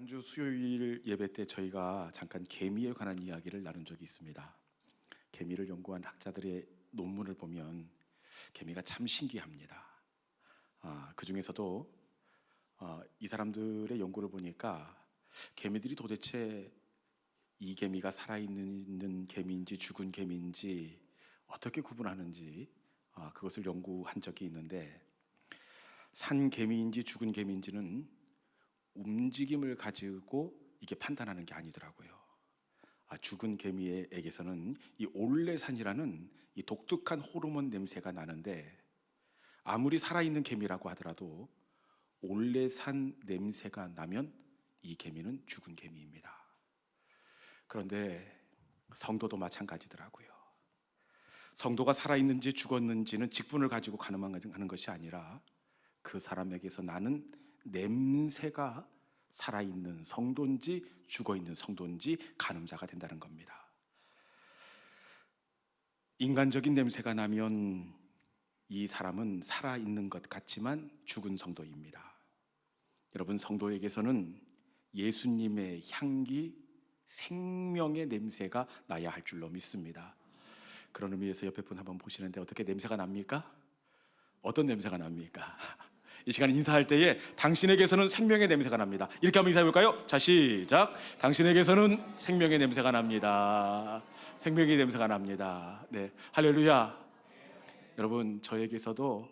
지난주 수요일 예배 때 저희가 잠깐 개미에 관한 이야기를 나눈 적이 있습니다. 개미를 연구한 학자들의 논문을 보면 개미가 참 신기합니다. 그 중에서도 이 사람들의 연구를 보니까 개미들이 도대체 이 개미가 살아있는 개미인지 죽은 개미인지 어떻게 구분하는지 그것을 연구한 적이 있는데, 산 개미인지 죽은 개미인지는 움직임을 가지고 이게 판단하는 게 아니더라고요. 죽은 개미에게서는 이 올레산이라는 이 독특한 호르몬 냄새가 나는데, 아무리 살아있는 개미라고 하더라도 올레산 냄새가 나면 이 개미는 죽은 개미입니다. 그런데 성도도 마찬가지더라고요. 성도가 살아있는지 죽었는지는 직분을 가지고 가늠하는 것이 아니라 그 사람에게서 나는 냄새가 살아있는 성도인지 죽어있는 성도인지 가늠자가 된다는 겁니다. 인간적인 냄새가 나면 이 사람은 살아있는 것 같지만 죽은 성도입니다. 여러분, 성도에게서는 예수님의 향기, 생명의 냄새가 나야 할 줄로 믿습니다. 그런 의미에서 옆에 분 한번 보시는데 어떻게 냄새가 납니까? 어떤 냄새가 납니까? 이 시간 인사할 때에 당신에게서는 생명의 냄새가 납니다. 이렇게 한번 인사해 볼까요? 자, 시작. 당신에게서는 생명의 냄새가 납니다. 생명의 냄새가 납니다. 네, 할렐루야. 여러분, 저에게서도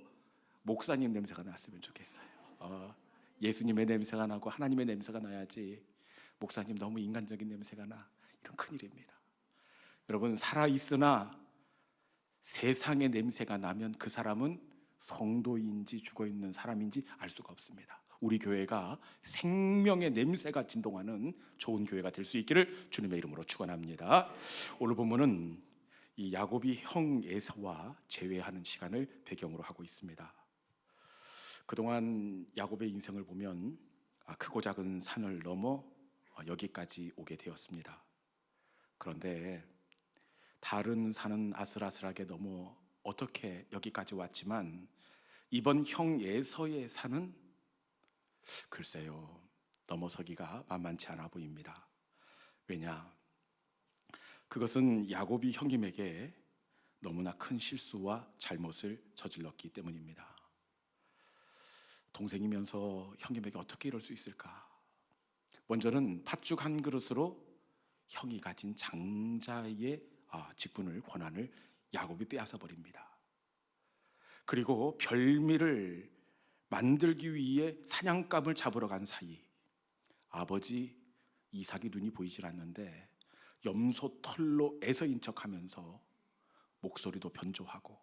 목사님 냄새가 났으면 좋겠어요. 예수님의 냄새가 나고 하나님의 냄새가 나야지, 목사님 너무 인간적인 냄새가 나, 이런 큰일입니다. 여러분, 살아있으나 세상의 냄새가 나면 그 사람은 성도인지 죽어있는 사람인지 알 수가 없습니다. 우리 교회가 생명의 냄새가 진동하는 좋은 교회가 될 수 있기를 주님의 이름으로 축원합니다. 오늘 본문은 이 야곱이 형 에서와 재회하는 시간을 배경으로 하고 있습니다. 그동안 야곱의 인생을 보면 크고 작은 산을 넘어 여기까지 오게 되었습니다. 그런데 다른 산은 아슬아슬하게 넘어 어떻게 여기까지 왔지만 이번 형 에서의 산은 글쎄요, 넘어서기가 만만치 않아 보입니다. 왜냐? 그것은 야곱이 형님에게 너무나 큰 실수와 잘못을 저질렀기 때문입니다. 동생이면서 형님에게 어떻게 이럴 수 있을까? 먼저는 팥죽 한 그릇으로 형이 가진 장자의 직분을, 권한을 야곱이 빼앗아 버립니다. 그리고 별미를 만들기 위해 사냥감을 잡으러 간 사이 아버지 이삭이 눈이 보이질 않는데 염소 털로 애서인 척하면서 목소리도 변조하고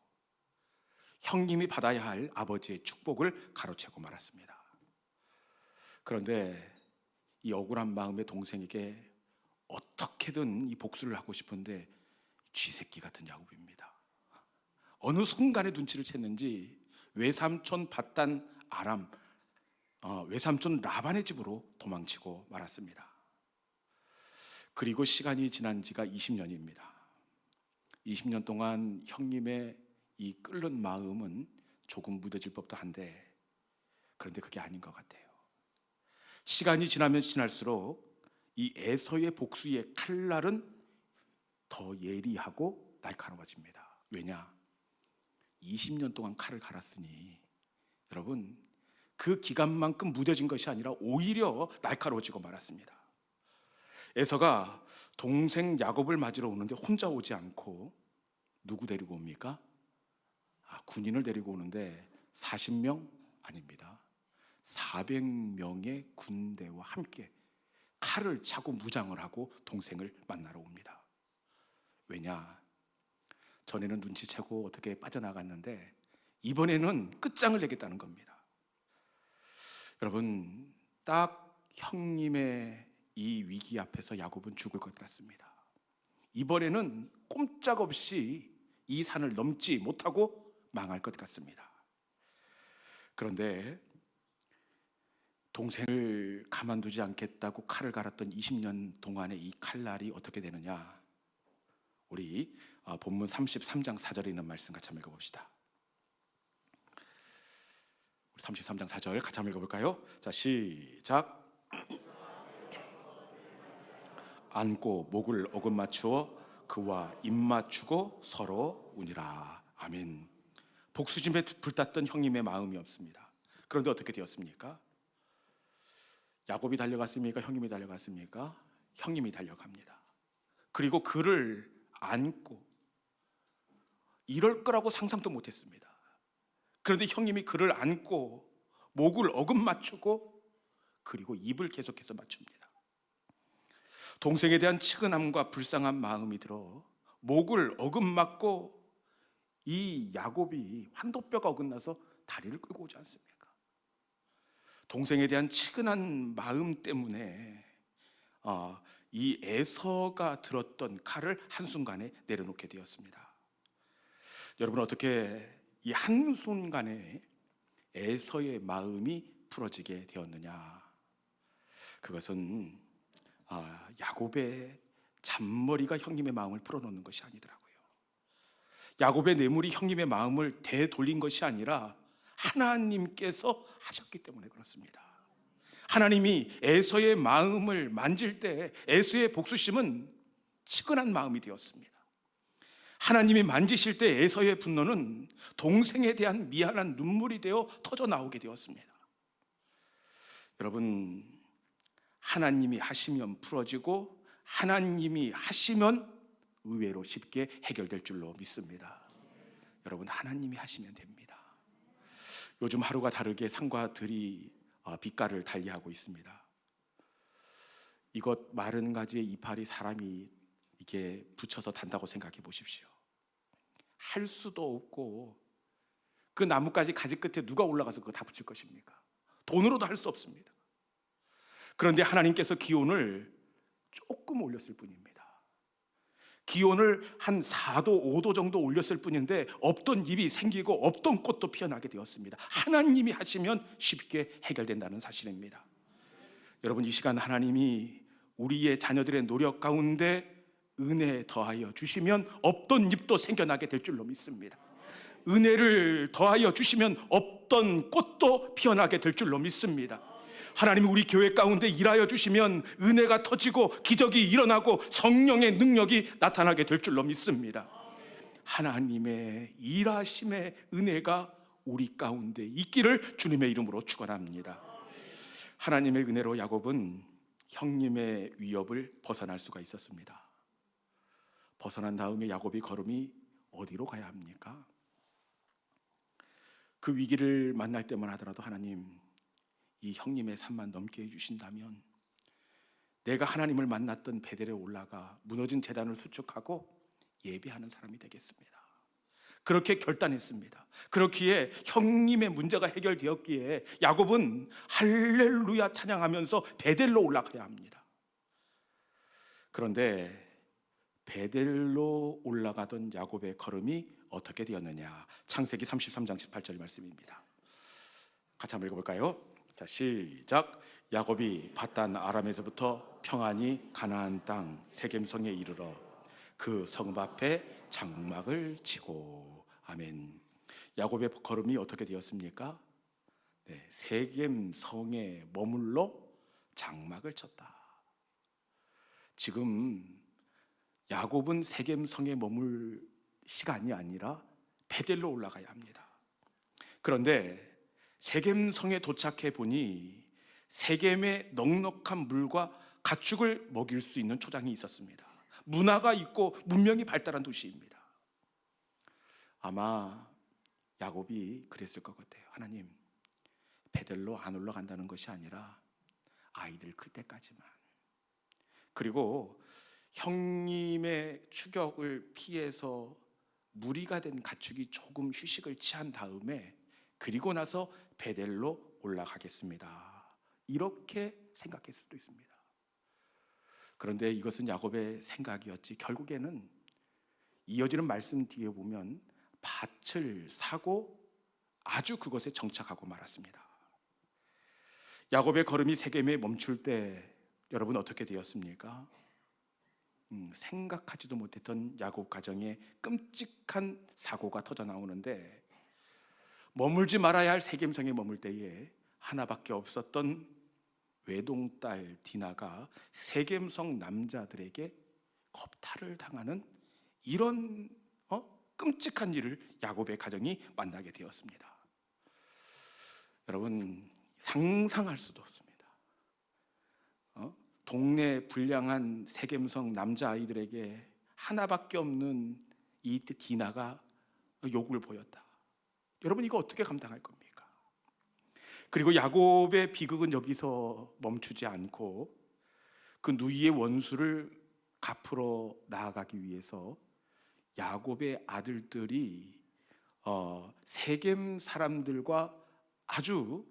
형님이 받아야 할 아버지의 축복을 가로채고 말았습니다. 그런데 이 억울한 마음의 동생에게 어떻게든 이 복수를 하고 싶은데 쥐새끼 같은 야곱입니다. 어느 순간에 눈치를 챘는지 외삼촌 밧단 아람, 외삼촌 라반의 집으로 도망치고 말았습니다. 그리고 시간이 지난 지가 20년입니다. 20년 동안 형님의 이 끓는 마음은 조금 무뎌질 법도 한데, 그런데 그게 아닌 것 같아요. 시간이 지나면 지날수록 이 에서의 복수의 칼날은 더 예리하고 날카로워집니다. 왜냐? 20년 동안 칼을 갈았으니 여러분, 그 기간만큼 무뎌진 것이 아니라 오히려 날카로워지고 말았습니다. 에서가 동생 야곱을 맞으러 오는데 혼자 오지 않고 누구 데리고 옵니까? 군인을 데리고 오는데 40명 아닙니다. 400명의 군대와 함께 칼을 차고 무장을 하고 동생을 만나러 옵니다. 왜냐? 전에는 눈치채고 어떻게 빠져나갔는데 이번에는 끝장을 내겠다는 겁니다. 여러분, 딱 형님의 이 위기 앞에서 야곱은 죽을 것 같습니다. 이번에는 꼼짝없이 이 산을 넘지 못하고 망할 것 같습니다. 그런데 동생을 가만두지 않겠다고 칼을 갈았던 20년 동안의 이 칼날이 어떻게 되느냐? 우리 본문 33장 4절에 있는 말씀 같이 한번 읽어봅시다. 우리 33장 4절 같이 한번 읽어볼까요? 자, 시작. 안고 목을 어긋맞추어 그와 입맞추고 서로 우니라. 아멘. 복수심에 불탔던 형님의 마음이었습니다. 그런데 어떻게 되었습니까? 야곱이 달려갔습니까? 형님이 달려갔습니까? 형님이 달려갑니다. 그리고 그를 안고, 이럴 거라고 상상도 못했습니다. 그런데 형님이 그를 안고 목을 어긋맞추고 그리고 입을 계속해서 맞춥니다. 동생에 대한 측은함과 불쌍한 마음이 들어 목을 어긋맞고 이 야곱이 환도뼈가 어긋나서 다리를 끌고 오지 않습니까? 동생에 대한 측은한 마음 때문에 이 에서가 들었던 칼을 한순간에 내려놓게 되었습니다. 여러분, 어떻게 이 한순간에 에서의 마음이 풀어지게 되었느냐? 그것은 야곱의 잔머리가 형님의 마음을 풀어놓는 것이 아니더라고요. 야곱의 뇌물이 형님의 마음을 되돌린 것이 아니라 하나님께서 하셨기 때문에 그렇습니다. 하나님이 에서의 마음을 만질 때 에서의 복수심은 측은한 마음이 되었습니다. 하나님이 만지실 때 에서의 분노는 동생에 대한 미안한 눈물이 되어 터져 나오게 되었습니다. 여러분, 하나님이 하시면 풀어지고 하나님이 하시면 의외로 쉽게 해결될 줄로 믿습니다. 여러분, 하나님이 하시면 됩니다. 요즘 하루가 다르게 산과 들이 빛깔을 달리하고 있습니다. 이것 마른 가지의 이파리 사람이 이게 붙여서 단다고 생각해 보십시오. 할 수도 없고 그 나뭇가지 가지 끝에 누가 올라가서 그거 다 붙일 것입니까? 돈으로도 할 수 없습니다. 그런데 하나님께서 기온을 조금 올렸을 뿐입니다. 기온을 한 4도 5도 정도 올렸을 뿐인데 없던 잎이 생기고 없던 꽃도 피어나게 되었습니다. 하나님이 하시면 쉽게 해결된다는 사실입니다. 여러분, 이 시간 하나님이 우리의 자녀들의 노력 가운데 은혜 더하여 주시면 없던 잎도 생겨나게 될 줄로 믿습니다. 은혜를 더하여 주시면 없던 꽃도 피어나게 될 줄로 믿습니다. 하나님이 우리 교회 가운데 일하여 주시면 은혜가 터지고 기적이 일어나고 성령의 능력이 나타나게 될 줄로 믿습니다. 하나님의 일하심의 은혜가 우리 가운데 있기를 주님의 이름으로 축원합니다. 하나님의 은혜로 야곱은 형님의 위협을 벗어날 수가 있었습니다. 벗어난 다음에 야곱의 걸음이 어디로 가야 합니까? 그 위기를 만날 때만 하더라도 하나님, 이 형님의 산만 넘게 해주신다면 내가 하나님을 만났던 베델에 올라가 무너진 제단을 수축하고 예배하는 사람이 되겠습니다. 그렇게 결단했습니다. 그렇기에 형님의 문제가 해결되었기에 야곱은 할렐루야 찬양하면서 베델로 올라가야 합니다. 그런데 베델로 올라가던 야곱의 걸음이 어떻게 되었느냐? 창세기 33장 18절 말씀입니다. 같이 한번 읽어볼까요? 자, 시작. 야곱이 밧단 아람에서부터 평안히 가나안 땅 세겜성에 이르러 그 성읍 앞에 장막을 치고. 아멘. 야곱의 걸음이 어떻게 되었습니까? 네, 세겜성에 머물러 장막을 쳤다. 지금 야곱은 세겜성에 머물 시간이 아니라 베델로 올라가야 합니다. 그런데 세겜성에 도착해 보니 세겜의 넉넉한 물과 가축을 먹일 수 있는 초장이 있었습니다. 문화가 있고 문명이 발달한 도시입니다. 아마 야곱이 그랬을 것 같아요. 하나님, 베델로 안 올라간다는 것이 아니라 아이들 클 때까지만, 그리고 형님의 추격을 피해서 무리가 된 가축이 조금 휴식을 취한 다음에 그리고 나서 베델로 올라가겠습니다. 이렇게 생각했을 수도 있습니다. 그런데 이것은 야곱의 생각이었지 결국에는 이어지는 말씀 뒤에 보면 밭을 사고 아주 그것에 정착하고 말았습니다. 야곱의 걸음이 세겜에 멈출 때 여러분 어떻게 되었습니까? 생각하지도 못했던 야곱 가정에 끔찍한 사고가 터져 나오는데, 머물지 말아야 할 세겜성에 머물 때에 하나밖에 없었던 외동딸 디나가 세겜성 남자들에게 겁탈을 당하는 이런 끔찍한 일을 야곱의 가정이 만나게 되었습니다. 여러분, 상상할 수도 없습니다. 동네 불량한 세겜성 남자아이들에게 하나밖에 없는 이 디나가 욕을 보였다. 여러분, 이거 어떻게 감당할 겁니까? 그리고 야곱의 비극은 여기서 멈추지 않고 그 누이의 원수를 갚으러 나아가기 위해서 야곱의 아들들이 세겜 사람들과 아주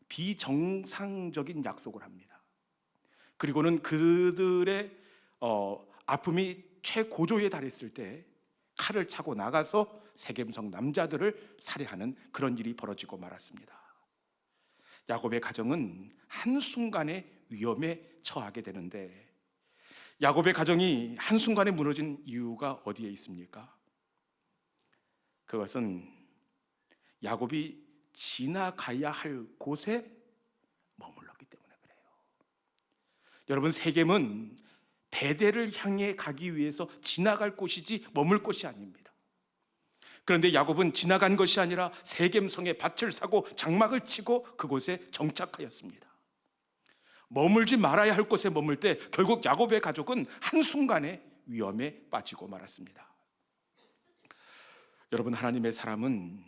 비정상적인 약속을 합니다. 그리고는 그들의 아픔이 최고조에 달했을 때 칼을 차고 나가서 세겜성 남자들을 살해하는 그런 일이 벌어지고 말았습니다. 야곱의 가정은 한순간에 위험에 처하게 되는데, 야곱의 가정이 한순간에 무너진 이유가 어디에 있습니까? 그것은 야곱이 지나가야 할 곳에 머물렀기 때문에 그래요. 여러분, 세겜은 베델을 향해 가기 위해서 지나갈 곳이지 머물 곳이 아닙니다. 그런데 야곱은 지나간 것이 아니라 세겜성에 밭을 사고 장막을 치고 그곳에 정착하였습니다. 머물지 말아야 할 곳에 머물 때 결국 야곱의 가족은 한순간에 위험에 빠지고 말았습니다. 여러분, 하나님의 사람은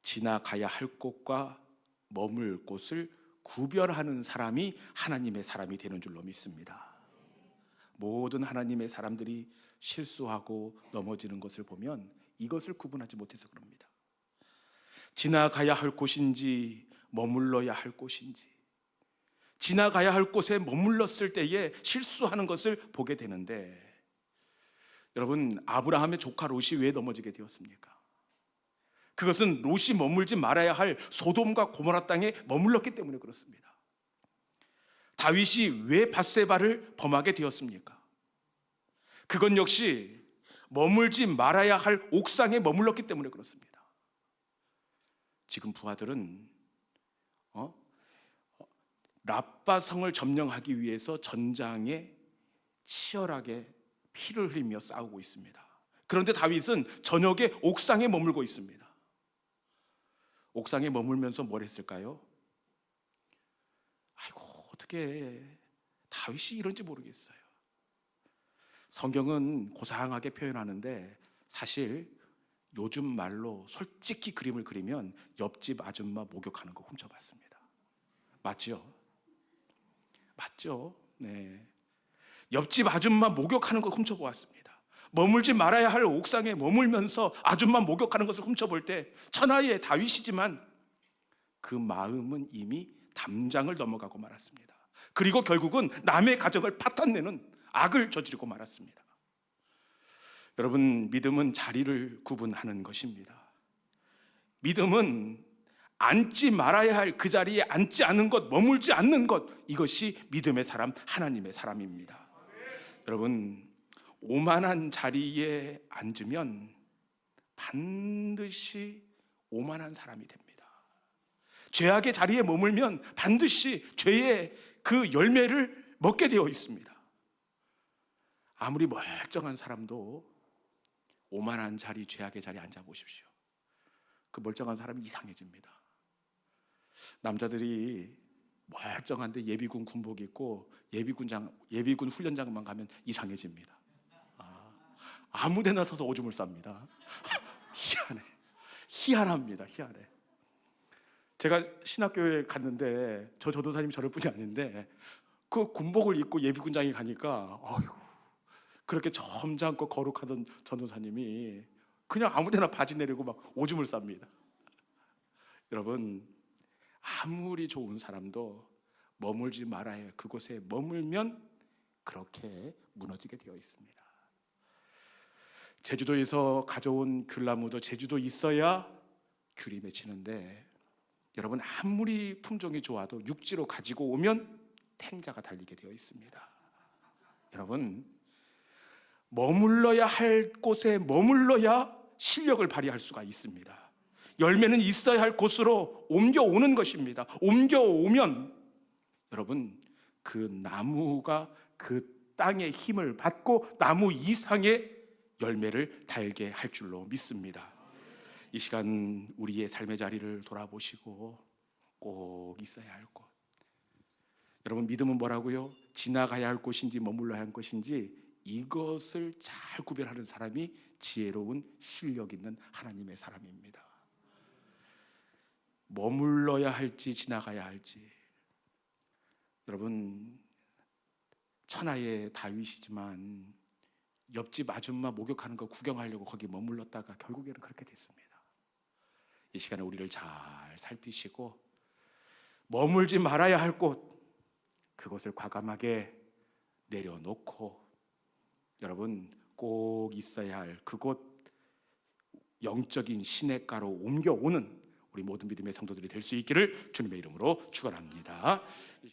지나가야 할 곳과 머물 곳을 구별하는 사람이 하나님의 사람이 되는 줄로 믿습니다. 모든 하나님의 사람들이 실수하고 넘어지는 것을 보면 이것을 구분하지 못해서 그럽니다. 지나가야 할 곳인지 머물러야 할 곳인지, 지나가야 할 곳에 머물렀을 때에 실수하는 것을 보게 되는데, 여러분, 아브라함의 조카 롯이 왜 넘어지게 되었습니까? 그것은 롯이 머물지 말아야 할 소돔과 고모라 땅에 머물렀기 때문에 그렇습니다. 다윗이 왜 밧세바를 범하게 되었습니까? 그건 역시 머물지 말아야 할 옥상에 머물렀기 때문에 그렇습니다. 지금 부하들은 랍바성을 점령하기 위해서 전장에 치열하게 피를 흘리며 싸우고 있습니다. 그런데 다윗은 저녁에 옥상에 머물고 있습니다. 옥상에 머물면서 뭘 했을까요? 아이고, 어떻게 다윗이 이런지 모르겠어요. 성경은 고상하게 표현하는데 사실 요즘 말로 솔직히 그림을 그리면 옆집 아줌마 목욕하는 거 훔쳐봤습니다. 맞죠? 맞죠? 네. 옆집 아줌마 목욕하는 거 훔쳐보았습니다. 머물지 말아야 할 옥상에 머물면서 아줌마 목욕하는 것을 훔쳐볼 때 천하의 다윗이지만 그 마음은 이미 담장을 넘어가고 말았습니다. 그리고 결국은 남의 가정을 파탄내는 악을 저지르고 말았습니다. 여러분, 믿음은 자리를 구분하는 것입니다. 믿음은 앉지 말아야 할 그 자리에 앉지 않는 것, 머물지 않는 것, 이것이 믿음의 사람, 하나님의 사람입니다. 여러분, 오만한 자리에 앉으면 반드시 오만한 사람이 됩니다. 죄악의 자리에 머물면 반드시 죄의 그 열매를 먹게 되어 있습니다. 아무리 멀쩡한 사람도 오만한 자리, 죄악의 자리에 앉아보십시오. 그 멀쩡한 사람이 이상해집니다. 남자들이 멀쩡한데 예비군 군복 입고 예비군 훈련장만 가면 이상해집니다. 아무 데나 서서 오줌을 쌉니다. 희한합니다. 희한해. 제가 신학교에 갔는데 저 전도사님이 저럴 뿐이 아닌데 그 군복을 입고 예비군장에 가니까 그렇게 점잖고 거룩하던 전도사님이 그냥 아무 데나 바지 내리고 막 오줌을 쌉니다. 여러분, 아무리 좋은 사람도 머물지 말아야 할 그곳에 머물면 그렇게 무너지게 되어 있습니다. 제주도에서 가져온 귤나무도 제주도 있어야 귤이 맺히는데, 여러분, 아무리 품종이 좋아도 육지로 가지고 오면 탱자가 달리게 되어 있습니다. 여러분, 머물러야 할 곳에 머물러야 실력을 발휘할 수가 있습니다. 열매는 있어야 할 곳으로 옮겨오는 것입니다. 옮겨오면 여러분, 그 나무가 그 땅의 힘을 받고 나무 이상의 열매를 달게 할 줄로 믿습니다. 이 시간 우리의 삶의 자리를 돌아보시고 꼭 있어야 할 곳. 여러분, 믿음은 뭐라고요? 지나가야 할 곳인지 머물러야 할 곳인지 이것을 잘 구별하는 사람이 지혜로운 실력 있는 하나님의 사람입니다. 머물러야 할지 지나가야 할지. 여러분, 천하의 다윗이지만 옆집 아줌마 목욕하는 거 구경하려고 거기 머물렀다가 결국에는 그렇게 됐습니다. 이 시간에 우리를 잘 살피시고 머물지 말아야 할 곳, 그것을 과감하게 내려놓고 여러분 꼭 있어야 할 그곳, 영적인 시냇가로 옮겨오는 우리 모든 믿음의 성도들이 될 수 있기를 주님의 이름으로 축원합니다.